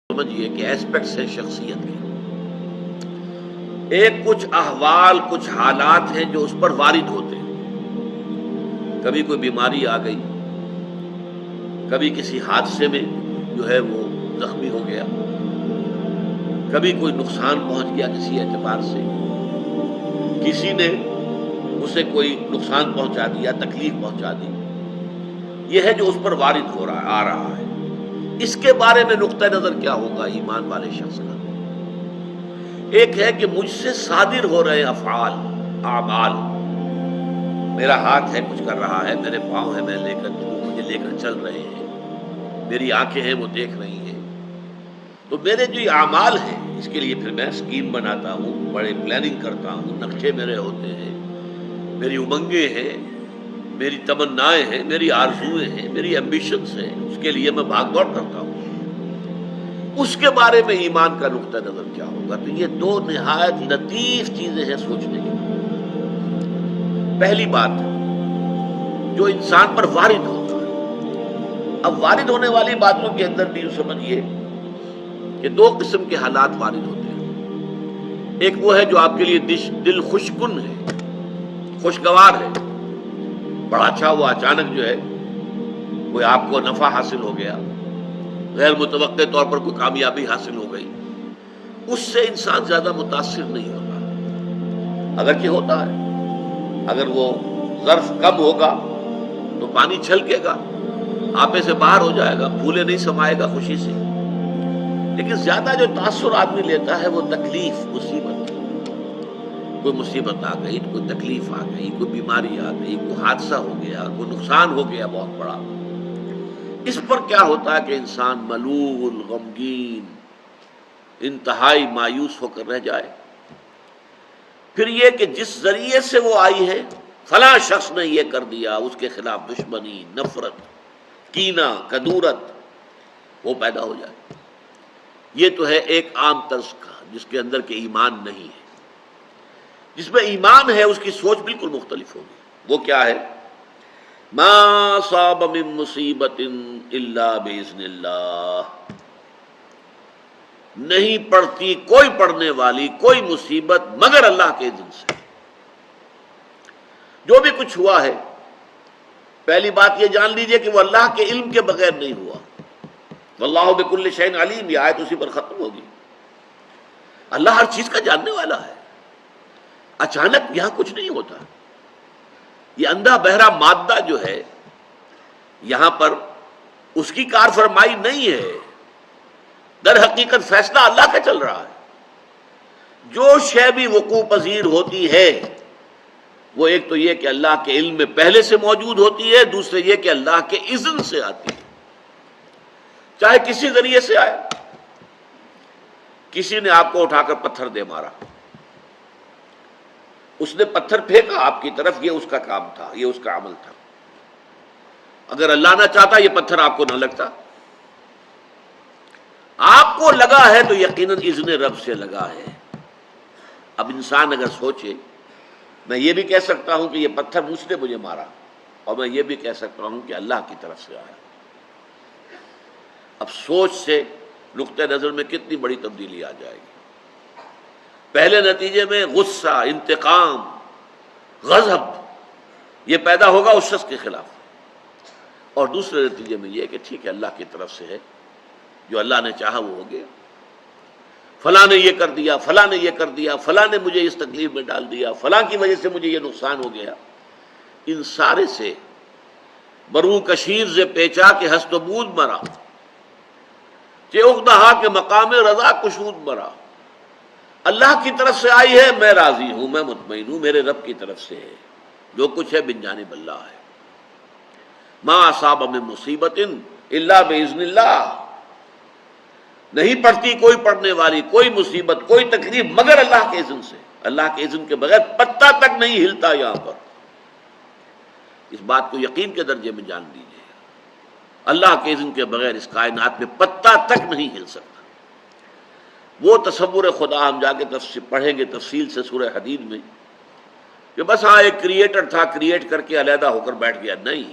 سمجھیے کہ ایسپیکٹس ہیں شخصیت کے. ایک کچھ احوال، کچھ حالات ہیں جو اس پر وارد ہوتے ہیں. کبھی کوئی بیماری آ گئی، کبھی کسی حادثے میں جو ہے وہ زخمی ہو گیا، کبھی کوئی نقصان پہنچ گیا کسی اعتبار سے، کسی نے اسے کوئی نقصان پہنچا دیا، تکلیف پہنچا دی. یہ ہے جو اس پر وارد ہو رہا آ رہا ہے. اس کے بارے میں نقطہ نظر کیا ہوگا ایمان والے شخص کا؟ ایک ہے کہ مجھ سے صادر ہو رہے افعال، اعمال. میرا ہاتھ ہے کچھ کر رہا ہے، میرے پاؤں ہیں میں مجھے لے کر چل رہے ہیں، میری آنکھیں ہیں وہ دیکھ رہی ہیں. تو میرے جو یہ اعمال ہیں اس کے لیے پھر میں اسکیم بناتا ہوں، بڑے پلاننگ کرتا ہوں، نقشے میرے ہوتے ہیں، میری امنگیں ہیں، میری تمنائیں ہیں، میری آرزویں ہیں، میری ایمبیشنز ہیں. اس کے لیے میں بھاگ دوڑ کرتا ہوں. اس کے بارے میں ایمان کا نقطہ نظر کیا ہوگا؟ تو یہ دو نہایت لطیف چیزیں ہیں سوچنے کی. پہلی بات جو انسان پر وارد ہوتا ہے. اب وارد ہونے والی باتوں کے اندر بھی سمجھیے کہ دو قسم کے حالات وارد ہوتے ہیں. ایک وہ ہے جو آپ کے لیے دل خوشکن ہے، خوشگوار ہے، بڑا اچھا ہوا، اچانک جو ہے کوئی آپ کو نفع حاصل ہو گیا، غیر متوقع طور پر کوئی کامیابی حاصل ہو گئی. اس سے انسان زیادہ متاثر نہیں ہوتا. اگرچہ ہوتا ہے، اگر وہ ظرف کم ہوگا تو پانی چھلکے گا، آپے سے باہر ہو جائے گا، پھولے نہیں سمائے گا خوشی سے. لیکن زیادہ جو تاثر آدمی لیتا ہے وہ تکلیف، مصیبت. کوئی مصیبت آ گئی، کوئی تکلیف آ گئی، کوئی بیماری آ گئی، کوئی حادثہ ہو گیا، کوئی نقصان ہو گیا بہت بڑا. اس پر کیا ہوتا ہے کہ انسان ملول، غمگین، انتہائی مایوس ہو کر رہ جائے. پھر یہ کہ جس ذریعے سے وہ آئی ہے، فلاں شخص نے یہ کر دیا، اس کے خلاف دشمنی، نفرت، کینہ، کدورت وہ پیدا ہو جائے. یہ تو ہے ایک عام طرز کا جس کے اندر کہ ایمان نہیں ہے. جس میں ایمان ہے اس کی سوچ بالکل مختلف ہوگی. وہ کیا ہے؟ ما صاب من مصیبت الا باذن اللہ. نہیں پڑتی کوئی پڑنے والی کوئی مصیبت مگر اللہ کے اذن سے. جو بھی کچھ ہوا ہے، پہلی بات یہ جان لیجئے کہ وہ اللہ کے علم کے بغیر نہیں ہوا. واللہ بکل شیء علیم، یہ آیت اسی پر ختم ہوگی. اللہ ہر چیز کا جاننے والا ہے. اچانک یہاں کچھ نہیں ہوتا. یہ اندھا بہرا مادہ جو ہے یہاں پر اس کی کار فرمائی نہیں ہے. در حقیقت فیصلہ اللہ کا چل رہا ہے. جو شے بھی وقوع پذیر ہوتی ہے وہ ایک تو یہ کہ اللہ کے علم میں پہلے سے موجود ہوتی ہے، دوسرے یہ کہ اللہ کے اذن سے آتی ہے. چاہے کسی ذریعے سے آئے. کسی نے آپ کو اٹھا کر پتھر دے مارا، اس نے پتھر پھینکا آپ کی طرف، یہ اس کا کام تھا، یہ اس کا عمل تھا. اگر اللہ نہ چاہتا یہ پتھر آپ کو نہ لگتا. آپ کو لگا ہے تو یقیناً اذن رب سے لگا ہے. اب انسان اگر سوچے، میں یہ بھی کہہ سکتا ہوں کہ یہ پتھر مجھ نے مجھے مارا، اور میں یہ بھی کہہ سکتا ہوں کہ اللہ کی طرف سے آیا. اب سوچ سے نقطہ نظر میں کتنی بڑی تبدیلی آ جائے گی. پہلے نتیجے میں غصہ، انتقام، غضب یہ پیدا ہوگا اس شخص کے خلاف، اور دوسرے نتیجے میں یہ کہ ٹھیک ہے اللہ کی طرف سے ہے، جو اللہ نے چاہا وہ ہو گیا. فلاں نے یہ کر دیا، فلاں نے یہ کر دیا، فلاں نے مجھے اس تکلیف میں ڈال دیا، فلاں کی وجہ سے مجھے یہ نقصان ہو گیا. ان سارے سے برو کشیر سے پیچا کہ ہست و بود مرا، کہ اقدہا کے مقام رضا کشود مرا. اللہ کی طرف سے آئی ہے، میں راضی ہوں، میں مطمئن ہوں، میرے رب کی طرف سے ہے. جو کچھ ہے من جانب اللہ ہے. ما اصاب من مصیبت الا باذن اللہ. نہیں پڑتی کوئی پڑنے والی کوئی مصیبت، کوئی تکلیف مگر اللہ کے اذن سے. اللہ کے اذن کے بغیر پتہ تک نہیں ہلتا یہاں پر. اس بات کو یقین کے درجے میں جان لیجیے. اللہ کے اذن کے بغیر اس کائنات میں پتہ تک نہیں ہل سکتا. وہ تصور خدا ہم جا کے پڑھیں گے تفصیل سے سورہ حدید میں، کہ بس ہاں ایک کریٹر تھا، کریٹ کر کے علیحدہ ہو کر بیٹھ گیا. نہیں،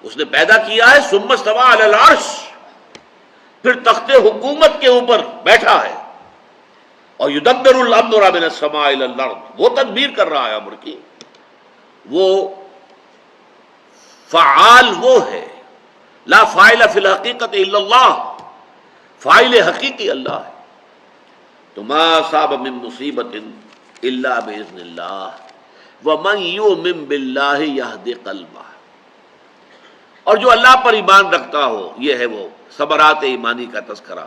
اس نے پیدا کیا ہے. ثم استوی علی العرش، پھر تخت حکومت کے اوپر بیٹھا ہے، اور یدبر الامر من السماء الى الارض، وہ تدبیر کر رہا ہے امر کی، وہ فعال وہ ہے، لا فاعل فی الحقیقت الا اللہ، فاعل حقیقی اللہ ہے۔ تو ما اصاب من مصیبت الا باذن اللہ ومن یؤمن باللہ یہد قلبہ، اور جو اللہ پر ایمان رکھتا ہو، یہ ہے وہ ثمرات ایمانی کا تذکرہ،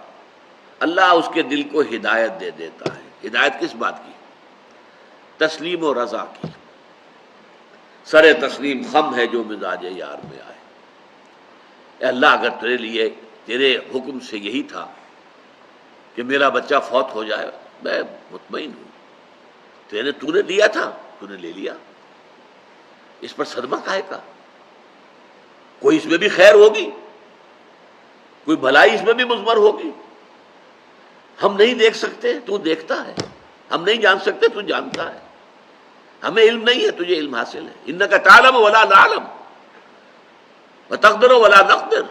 اللہ اس کے دل کو ہدایت دے دیتا ہے۔ ہدایت کس بات کی؟ تسلیم و رضا کی۔ سر تسلیم خم ہے جو مزاج یار میں آئے۔ اے اللہ، اگر تیرے لیے تیرے حکم سے یہی تھا کہ میرا بچہ فوت ہو جائے، میں مطمئن ہوں، تو نے دیا تھا، تو نے لے لیا، اس پر صدمہ کاہے کا؟ کوئی اس میں بھی خیر ہوگی، کوئی بھلائی اس میں بھی مضمر ہوگی۔ ہم نہیں دیکھ سکتے، تو دیکھتا ہے، ہم نہیں جان سکتے، تو جانتا ہے، ہمیں علم نہیں ہے، تجھے علم حاصل ہے۔ انک تعلم ولا نعلم وتقدر ولا نقدر،